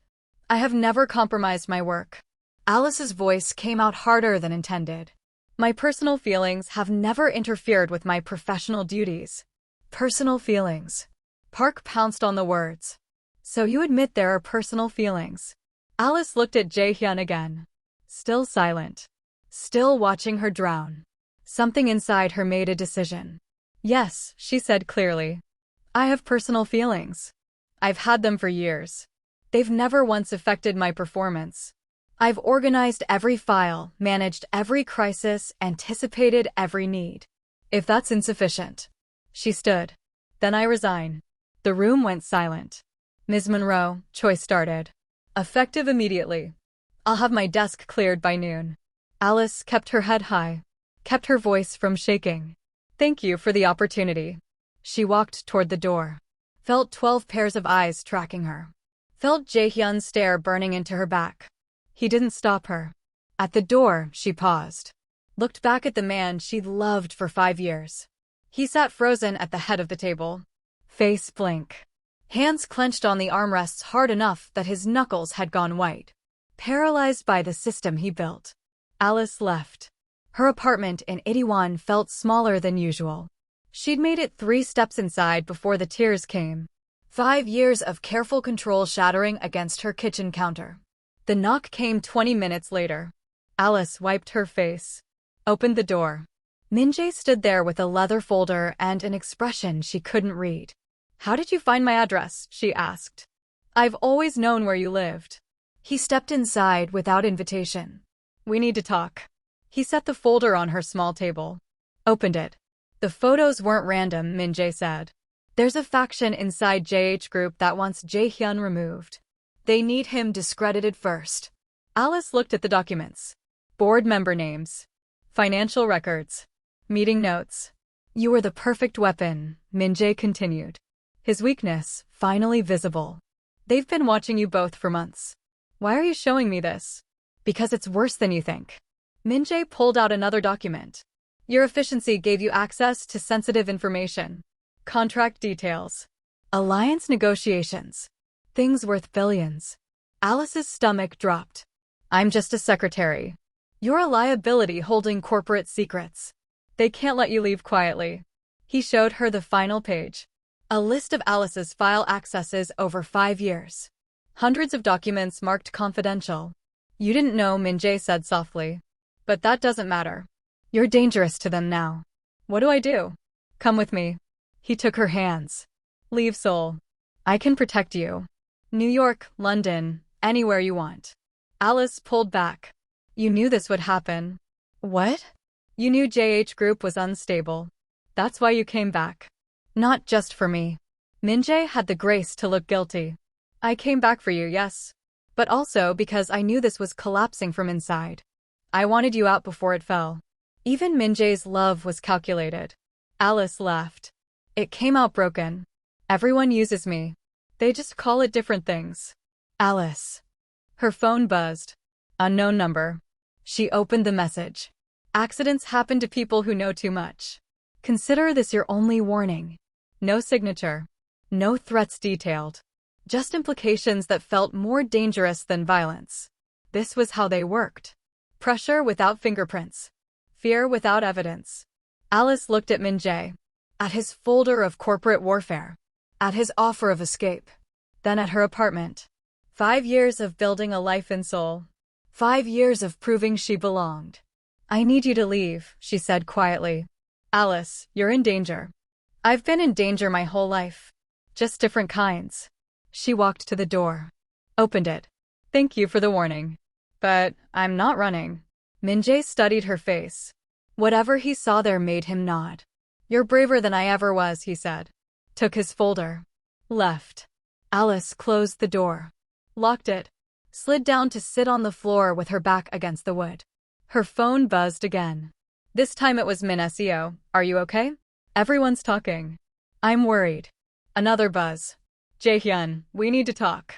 I have never compromised my work. Alice's voice came out harder than intended. My personal feelings have never interfered with my professional duties. Personal feelings. Park pounced on the words. So you admit there are personal feelings. Alice looked at Jae-hyun again. Still silent. Still watching her drown. Something inside her made a decision. Yes, she said clearly. I have personal feelings. I've had them for years. They've never once affected my performance. I've organized every file, managed every crisis, anticipated every need. If that's insufficient. She stood. Then I resign. The room went silent. Ms. Monroe, Choi started. Effective immediately. I'll have my desk cleared by noon. Alice kept her head high. Kept her voice from shaking. Thank you for the opportunity. She walked toward the door. Felt 12 pairs of eyes tracking her. Felt Jae-hyun's stare burning into her back. He didn't stop her. At the door, she paused. Looked back at the man she'd loved for 5 years. He sat frozen at the head of the table. Face blank. Hands clenched on the armrests hard enough that his knuckles had gone white. Paralyzed by the system he built. Alice left. Her apartment in Itaewon felt smaller than usual. She'd made it 3 steps inside before the tears came. 5 years of careful control shattering against her kitchen counter. The knock came 20 minutes later. Alice wiped her face. Opened the door. Minjay stood there with a leather folder and an expression she couldn't read. How did you find my address? She asked. I've always known where you lived. He stepped inside without invitation. We need to talk. He set the folder on her small table. Opened it. The photos weren't random, Minjay said. There's a faction inside JH Group that wants Jae-hyun removed. They need him discredited first. Alice looked at the documents. Board member names. Financial records. Meeting notes. You were the perfect weapon, Minjay continued. His weakness, finally visible. They've been watching you both for months. Why are you showing me this? Because it's worse than you think. Minjay pulled out another document. Your efficiency gave you access to sensitive information. Contract details. Alliance negotiations. Things worth billions. Alice's stomach dropped. I'm just a secretary. You're a liability holding corporate secrets. They can't let you leave quietly. He showed her the final page. A list of Alice's file accesses over 5 years. Hundreds of documents marked confidential. You didn't know, Minjay said softly. But that doesn't matter. You're dangerous to them now. What do I do? Come with me. He took her hands. Leave Seoul. I can protect you. New York, London, anywhere you want. Alice pulled back. You knew this would happen. What? You knew JH Group was unstable. That's why you came back. Not just for me. Minjay had the grace to look guilty. I came back for you, yes. But also because I knew this was collapsing from inside. I wanted you out before it fell. Even Minjay's love was calculated. Alice laughed. It came out broken. Everyone uses me. They just call it different things. Alice. Her phone buzzed. Unknown number. She opened the message. Accidents happen to people who know too much. Consider this your only warning. No signature. No threats detailed. Just implications that felt more dangerous than violence. This was how they worked. Pressure without fingerprints. Fear without evidence. Alice looked at Minjay. At his folder of corporate warfare. At his offer of escape. Then at her apartment. 5 years of building a life in Seoul. 5 years of proving she belonged. I need you to leave, she said quietly. Alice, you're in danger. I've been in danger my whole life. Just different kinds. She walked to the door. Opened it. Thank you for the warning. But I'm not running. Minjay studied her face. Whatever he saw there made him nod. You're braver than I ever was, he said. Took his folder. Left. Alice closed the door. Locked it. Slid down to sit on the floor with her back against the wood. Her phone buzzed again. This time it was Min SEO. Are you okay? Everyone's talking. I'm worried. Another buzz. Jae-hyun, we need to talk.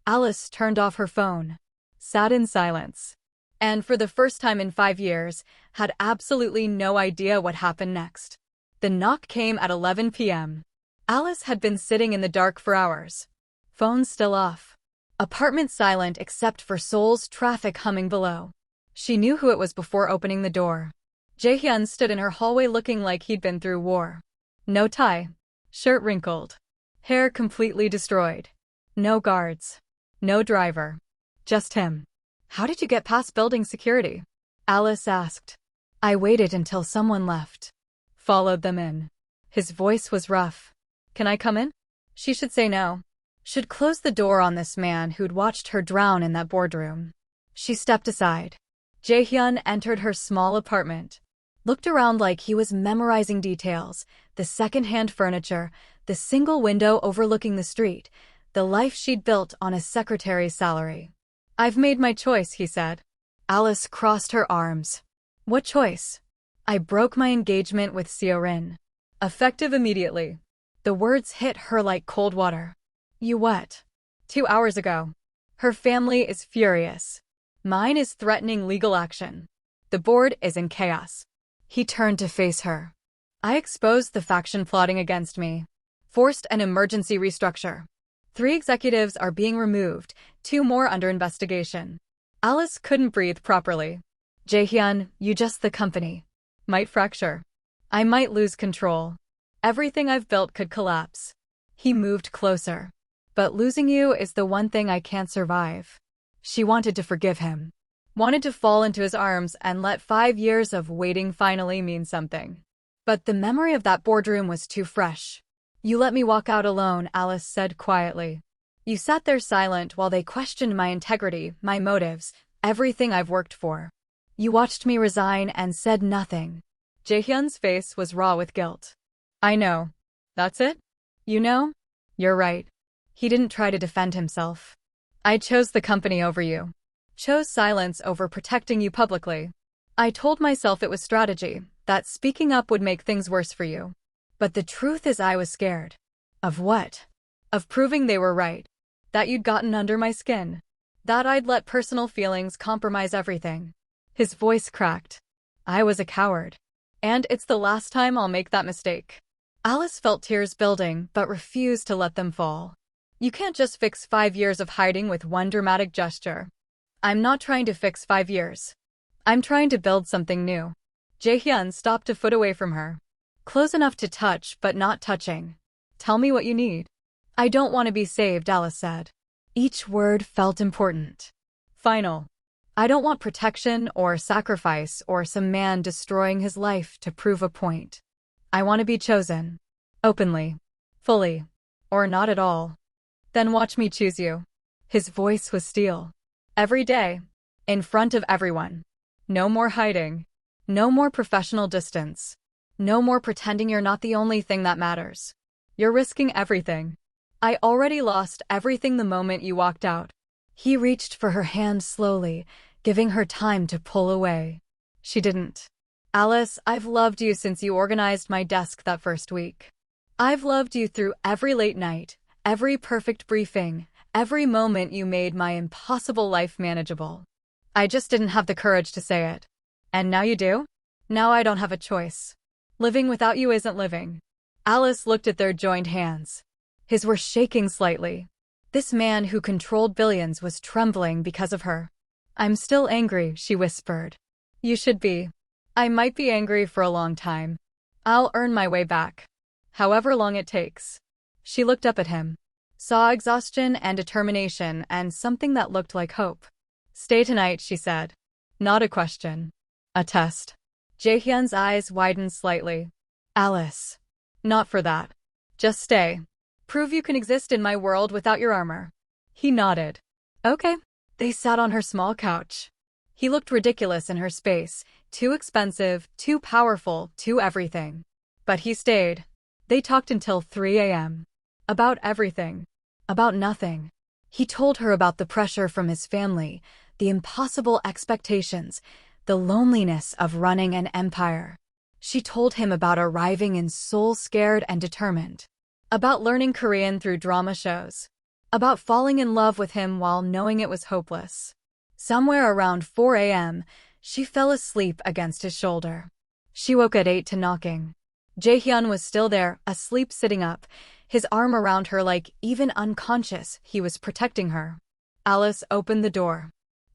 Alice turned off her phone. Sat in silence. And for the first time in 5 years, had absolutely no idea what happened next. The knock came at 11 p.m. Alice had been sitting in the dark for hours. Phone still off. Apartment silent except for Seoul's traffic humming below. She knew who it was before opening the door. Jae-hyun stood in her hallway looking like he'd been through war. No tie. Shirt wrinkled. Hair completely destroyed. No guards. No driver. Just him. How did you get past building security? Alice asked. I waited until someone left. Followed them in. His voice was rough. Can I come in? She should say no. Should close the door on this man who'd watched her drown in that boardroom. She stepped aside. Jae-hyun entered her small apartment. Looked around like he was memorizing details, the second-hand furniture, the single window overlooking the street, the life she'd built on a secretary's salary. I've made my choice, he said. Alice crossed her arms. What choice? I broke my engagement with Sarin. Effective immediately. The words hit her like cold water. You what? 2 hours ago. Her family is furious. Mine is threatening legal action. The board is in chaos. He turned to face her. I exposed the faction plotting against me. Forced an emergency restructure. 3 executives are being removed, 2 more under investigation. Alice couldn't breathe properly. Jae-hyun, you just the company. Might fracture. I might lose control. Everything I've built could collapse. He moved closer. But losing you is the one thing I can't survive. She wanted to forgive him. Wanted to fall into his arms and let 5 years of waiting finally mean something. But the memory of that boardroom was too fresh. You let me walk out alone, Alice said quietly. You sat there silent while they questioned my integrity, my motives, everything I've worked for. You watched me resign and said nothing. Jae-hyun's face was raw with guilt. I know. That's it? You know? You're right. He didn't try to defend himself. I chose the company over you. Chose silence over protecting you publicly. I told myself it was strategy, that speaking up would make things worse for you. But the truth is I was scared. Of what? Of proving they were right. That you'd gotten under my skin. That I'd let personal feelings compromise everything. His voice cracked. I was a coward. And it's the last time I'll make that mistake. Alice felt tears building, but refused to let them fall. You can't just fix 5 years of hiding with one dramatic gesture. I'm not trying to fix 5 years. I'm trying to build something new. Jae-hyun stopped a foot away from her. Close enough to touch, but not touching. Tell me what you need. I don't want to be saved, Alice said. Each word felt important. Final. I don't want protection or sacrifice or some man destroying his life to prove a point. I want to be chosen. Openly. Fully. Or not at all. Then watch me choose you. His voice was steel. Every day. In front of everyone. No more hiding. No more professional distance. No more pretending you're not the only thing that matters. You're risking everything. I already lost everything the moment you walked out. He reached for her hand slowly, giving her time to pull away. She didn't. Alice, I've loved you since you organized my desk that first week. I've loved you through every late night, every perfect briefing, every moment you made my impossible life manageable. I just didn't have the courage to say it. And now you do? Now I don't have a choice. Living without you isn't living. Alice looked at their joined hands. His were shaking slightly. This man who controlled billions was trembling because of her. I'm still angry, she whispered. You should be. I might be angry for a long time. I'll earn my way back. However long it takes. She looked up at him. Saw exhaustion and determination and something that looked like hope. Stay tonight, she said. Not a question. A test. Jae-hyun's eyes widened slightly. Alice. Not for that. Just stay. Prove you can exist in my world without your armor. He nodded. Okay. They sat on her small couch. He looked ridiculous in her space, too expensive, too powerful, too everything. But he stayed. They talked until 3 a.m. About everything. About nothing. He told her about the pressure from his family, the impossible expectations, the loneliness of running an empire. She told him about arriving in Seoul scared and determined. About learning Korean through drama shows. About falling in love with him while knowing it was hopeless. Somewhere around 4 a.m., she fell asleep against his shoulder. She woke at 8 to knocking. Jae-hyun was still there, asleep sitting up, his arm around her like, even unconscious, he was protecting her. Alice opened the door.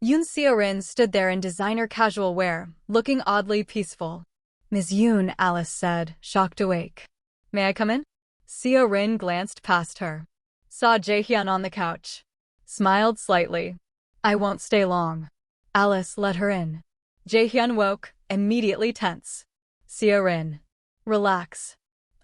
Yoon Seo-rin stood there in designer casual wear, looking oddly peaceful. "Ms. Yoon," Alice said, shocked awake. "May I come in?" Seo-rin glanced past her. Saw Jae-hyun on the couch. Smiled slightly. "I won't stay long." Alice let her in. Jae-hyun woke, immediately tense. "Seo-rin. Relax.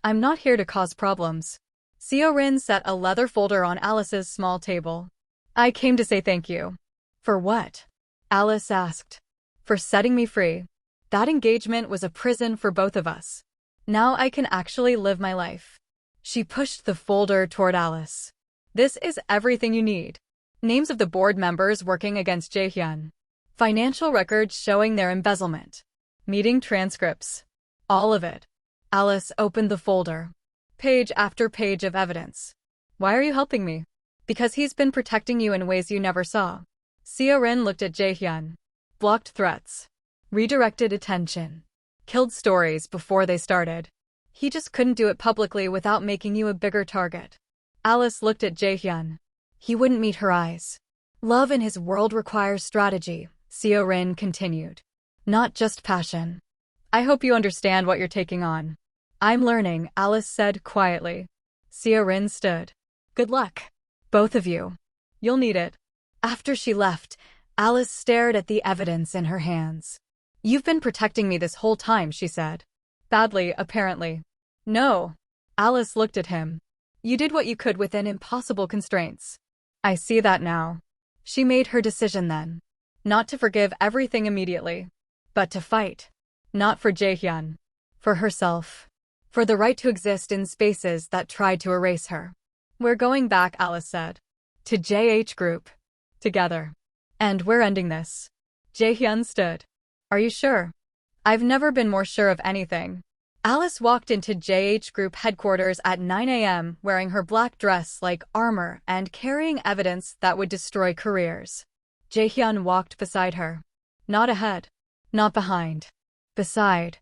I'm not here to cause problems." Seo-rin set a leather folder on Alice's small table. "I came to say thank you." "For what?" Alice asked. "For setting me free. That engagement was a prison for both of us. Now I can actually live my life." She pushed the folder toward Alice. "This is everything you need. Names of the board members working against Jae-hyun. Financial records showing their embezzlement. Meeting transcripts. All of it." Alice opened the folder. Page after page of evidence. "Why are you helping me?" "Because he's been protecting you in ways you never saw." Seo-rin looked at Jae-hyun. Blocked threats. Redirected attention. Killed stories before they started. He just couldn't do it publicly without making you a bigger target. Alice looked at Jae-hyun. He wouldn't meet her eyes. "Love in his world requires strategy," Seo-rin continued. "Not just passion. I hope you understand what you're taking on." "I'm learning," Alice said quietly. Seo-rin stood. "Good luck. Both of you. You'll need it." After she left, Alice stared at the evidence in her hands. "You've been protecting me this whole time," she said. "Badly, apparently." "No." Alice looked at him. "You did what you could within impossible constraints." "I see that now." She made her decision then. Not to forgive everything immediately. But to fight. Not for Jae-hyun. For herself. For the right to exist in spaces that tried to erase her. "We're going back," Alice said. "To JH Group. Together. And we're ending this." Jae-hyun stood. "Are you sure?" "I've never been more sure of anything." Alice walked into JH Group headquarters at 9 a.m. wearing her black dress like armor and carrying evidence that would destroy careers. Jae-hyun walked beside her. Not ahead. Not behind. Beside.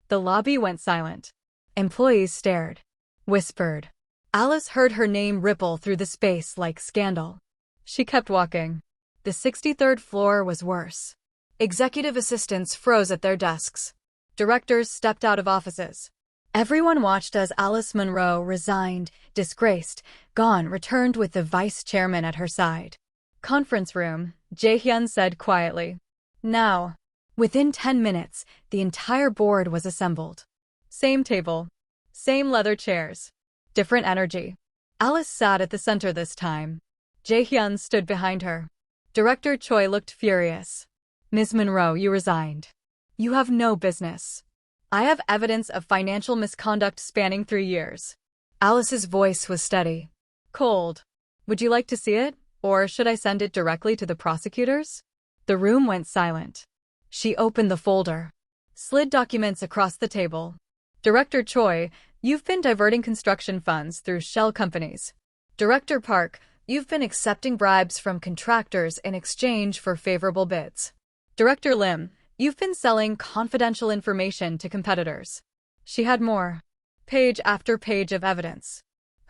The lobby went silent. Employees stared. Whispered. Alice heard her name ripple through the space like scandal. She kept walking. The 63rd floor was worse. Executive assistants froze at their desks. Directors stepped out of offices. Everyone watched as Alice Monroe resigned, disgraced, gone, returned with the vice chairman at her side. "Conference room," Jae-hyun said quietly. "Now." Within 10 minutes, the entire board was assembled. Same table. Same leather chairs. Different energy. Alice sat at the center this time. Jae-hyun stood behind her. Director Choi looked furious. "Ms. Monroe, you resigned. You have no business. I have evidence of financial misconduct spanning 3 years." Alice's voice was steady. Cold. "Would you like to see it, or should I send it directly to the prosecutors?" The room went silent. She opened the folder. Slid documents across the table. "Director Choi, you've been diverting construction funds through shell companies. Director Park, you've been accepting bribes from contractors in exchange for favorable bids. Director Lim, you've been selling confidential information to competitors." She had more. Page after page of evidence.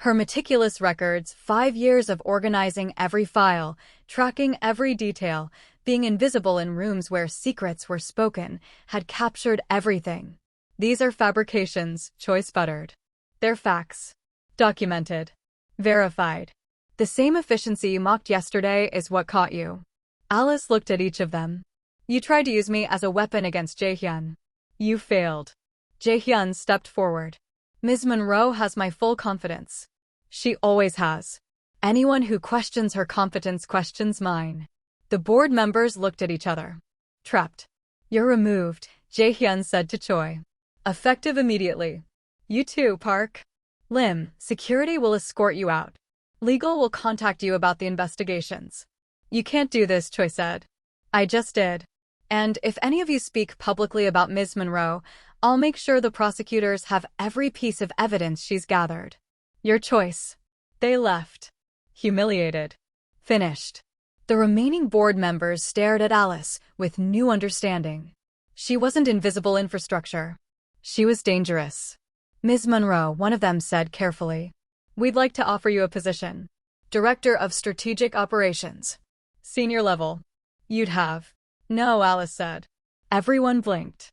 Her meticulous records, 5 years of organizing every file, tracking every detail, being invisible in rooms where secrets were spoken, had captured everything. "These are fabrications," Choi sputtered. "They're facts. Documented. Verified. The same efficiency you mocked yesterday is what caught you." Alice looked at each of them. "You tried to use me as a weapon against Jae-hyun. You failed." Jae-hyun stepped forward. "Ms. Monroe has my full confidence. She always has. Anyone who questions her competence questions mine." The board members looked at each other. Trapped. "You're removed," Jae-hyun said to Choi. "Effective immediately." You too, Park. Lim, security will escort you out. Legal will contact you about the investigations. You can't do this, Choi said. I just did. And if any of you speak publicly about Ms. Monroe, I'll make sure the prosecutors have every piece of evidence she's gathered. Your choice. They left. Humiliated. Finished. The remaining board members stared at Alice with new understanding. She wasn't invisible infrastructure. She was dangerous. Ms. Monroe, one of them said carefully. We'd like to offer you a position. Director of Strategic Operations. Senior level. You'd have. No, Alice said. Everyone blinked.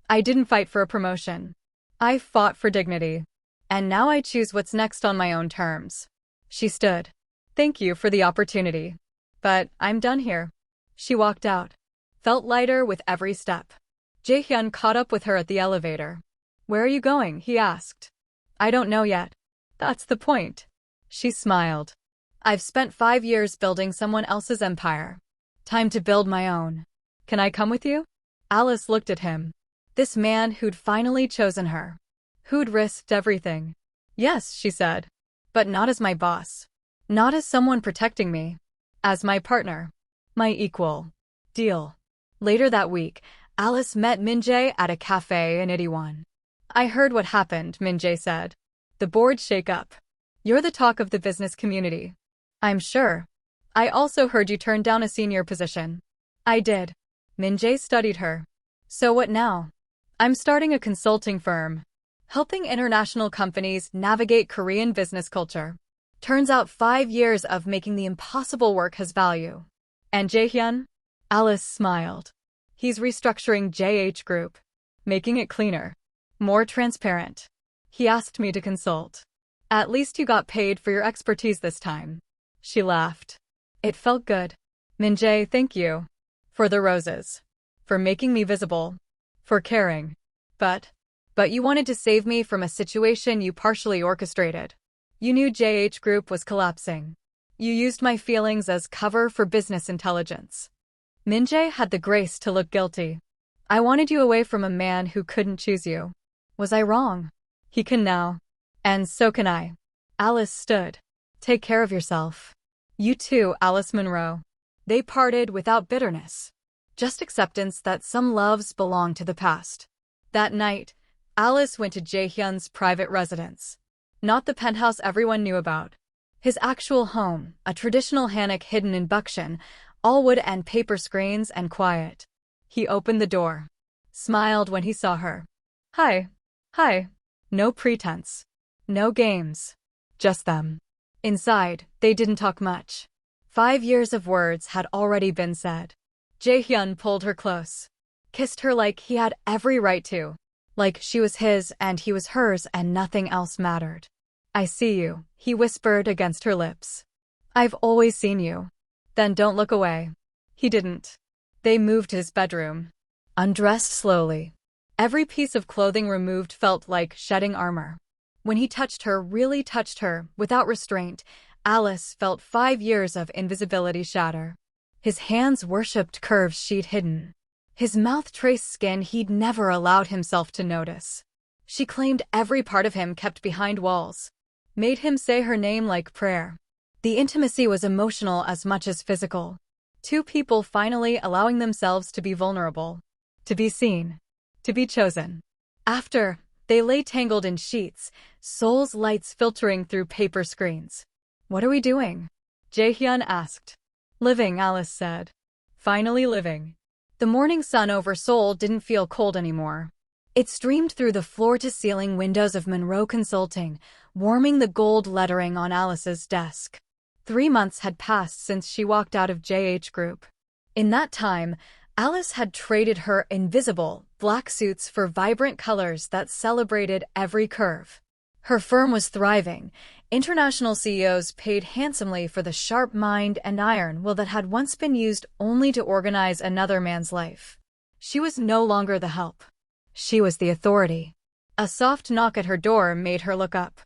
I didn't fight for a promotion. I fought for dignity. And now I choose what's next on my own terms. She stood. Thank you for the opportunity. But I'm done here. She walked out. Felt lighter with every step. Jae-hyun caught up with her at the elevator. Where are you going? He asked. I don't know yet. That's the point. She smiled. I've spent 5 years building someone else's empire. Time to build my own. Can I come with you? Alice looked at him. This man who'd finally chosen her. Who'd risked everything. Yes, she said. But not as my boss. Not as someone protecting me. As my partner. My equal. Deal. Later that week, Alice met Minjay at a cafe in Itaewon. I heard what happened, Minjay said. The board shake-up. You're the talk of the business community. I'm sure. I also heard you turned down a senior position. I did. Minjay studied her. So what now? I'm starting a consulting firm. Helping international companies navigate Korean business culture. Turns out 5 years of making the impossible work has value. And Jae-hyun? Alice smiled. He's restructuring JH Group. Making it cleaner. More transparent. He asked me to consult. At least you got paid for your expertise this time. She laughed. It felt good. Minjay, thank you. For the roses. For making me visible. For caring. But you wanted to save me from a situation you partially orchestrated. You knew JH Group was collapsing. You used my feelings as cover for business intelligence. Minjay had the grace to look guilty. I wanted you away from a man who couldn't choose you. Was I wrong? He can now. And so can I. Alice stood. Take care of yourself. You too, Alice Monroe. They parted without bitterness. Just acceptance that some loves belong to the past. That night, Alice went to Jae-hyun's private residence. Not the penthouse everyone knew about. His actual home, a traditional hanok hidden in buckshin, all wood and paper screens and quiet. He opened the door. Smiled when he saw her. Hi. Hi. No pretense. No games. Just them. Inside, they didn't talk much. 5 years of words had already been said. Jae-hyun pulled her close. Kissed her like he had every right to. Like she was his and he was hers and nothing else mattered. I see you, he whispered against her lips. I've always seen you. Then don't look away. He didn't. They moved to his bedroom. Undressed slowly. Every piece of clothing removed felt like shedding armor. When he touched her, really touched her, without restraint, Alice felt 5 years of invisibility shatter. His hands worshipped curves she'd hidden. His mouth traced skin he'd never allowed himself to notice. She claimed every part of him kept behind walls. Made him say her name like prayer. The intimacy was emotional as much as physical. 2 people finally allowing themselves to be vulnerable. To be seen. To be chosen. After, they lay tangled in sheets, Seoul's lights filtering through paper screens. What are we doing? Jae-hyun asked. Living, Alice said. Finally living. The morning sun over Seoul didn't feel cold anymore. It streamed through the floor-to-ceiling windows of Monroe Consulting, warming the gold lettering on Alice's desk. 3 months had passed since she walked out of JH Group. In that time, Alice had traded her invisible, black suits for vibrant colors that celebrated every curve. Her firm was thriving. International CEOs paid handsomely for the sharp mind and iron will that had once been used only to organize another man's life. She was no longer the help. She was the authority. A soft knock at her door made her look up.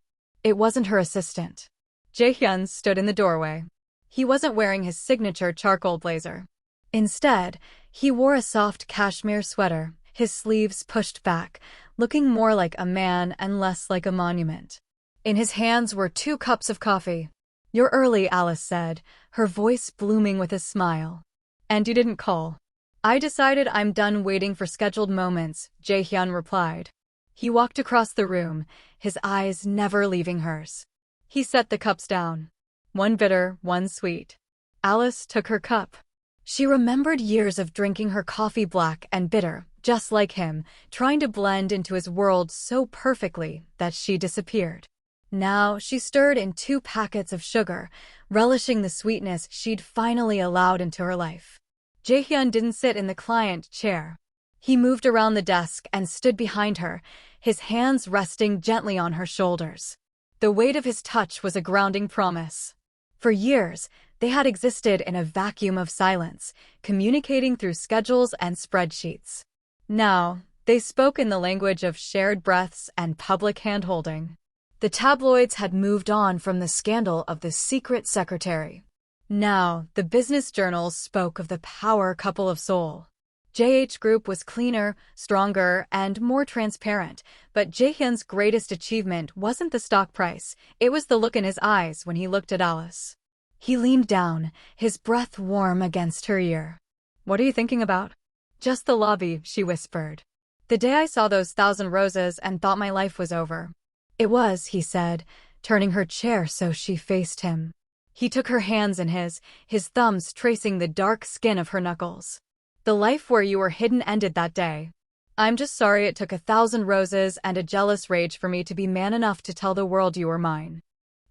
It wasn't her assistant. Jae-hyun stood in the doorway. He wasn't wearing his signature charcoal blazer. Instead, he wore a soft cashmere sweater, his sleeves pushed back, looking more like a man and less like a monument. In his hands were 2 cups of coffee. "You're early," Alice said, her voice blooming with a smile. "And you didn't call." "I decided I'm done waiting for scheduled moments," Jae-hyun replied. He walked across the room, his eyes never leaving hers. He set the cups down. One bitter, one sweet. Alice took her cup. She remembered years of drinking her coffee black and bitter, just like him, trying to blend into his world so perfectly that she disappeared. Now she stirred in 2 packets of sugar, relishing the sweetness she'd finally allowed into her life. Jae-hyun didn't sit in the client chair. He moved around the desk and stood behind her, his hands resting gently on her shoulders. The weight of his touch was a grounding promise. For years, they had existed in a vacuum of silence, communicating through schedules and spreadsheets. Now, they spoke in the language of shared breaths and public hand-holding. The tabloids had moved on from the scandal of the secret secretary. Now, the business journals spoke of the power couple of Seoul. JH Group was cleaner, stronger, and more transparent, but Jae-hyun's greatest achievement wasn't the stock price, it was the look in his eyes when he looked at Alice. He leaned down, his breath warm against her ear. "What are you thinking about?" "Just the lobby," she whispered. "The day I saw those 1,000 roses and thought my life was over." "It was," he said, turning her chair so she faced him. He took her hands in his thumbs tracing the dark skin of her knuckles. "The life where you were hidden ended that day. I'm just sorry it took 1,000 roses and a jealous rage for me to be man enough to tell the world you were mine."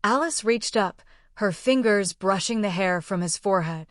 Alice reached up, her fingers brushing the hair from his forehead.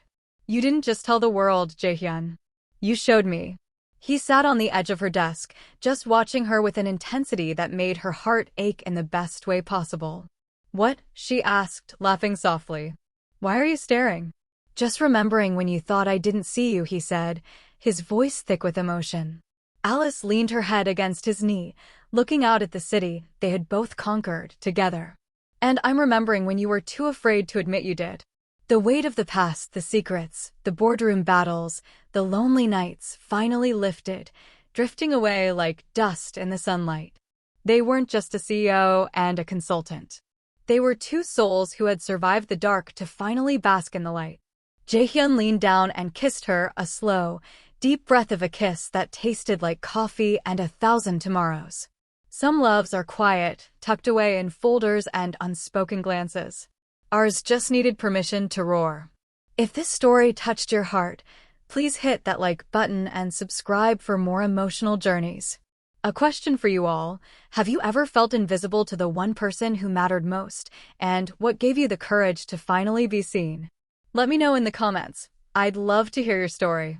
"You didn't just tell the world, Jae-hyun. You showed me." He sat on the edge of her desk, just watching her with an intensity that made her heart ache in the best way possible. "What?" she asked, laughing softly. "Why are you staring?" "Just remembering when you thought I didn't see you," he said, his voice thick with emotion. Alice leaned her head against his knee, looking out at the city they had both conquered together. "And I'm remembering when you were too afraid to admit you did." The weight of the past, the secrets, the boardroom battles, the lonely nights finally lifted, drifting away like dust in the sunlight. They weren't just a CEO and a consultant. They were 2 souls who had survived the dark to finally bask in the light. Jae-hyun leaned down and kissed her, a slow, deep breath of a kiss that tasted like coffee and 1,000 tomorrows. Some loves are quiet, tucked away in folders and unspoken glances. Ours just needed permission to roar. If this story touched your heart, please hit that like button and subscribe for more emotional journeys. A question for you all: have you ever felt invisible to the one person who mattered most, and what gave you the courage to finally be seen? Let me know in the comments. I'd love to hear your story.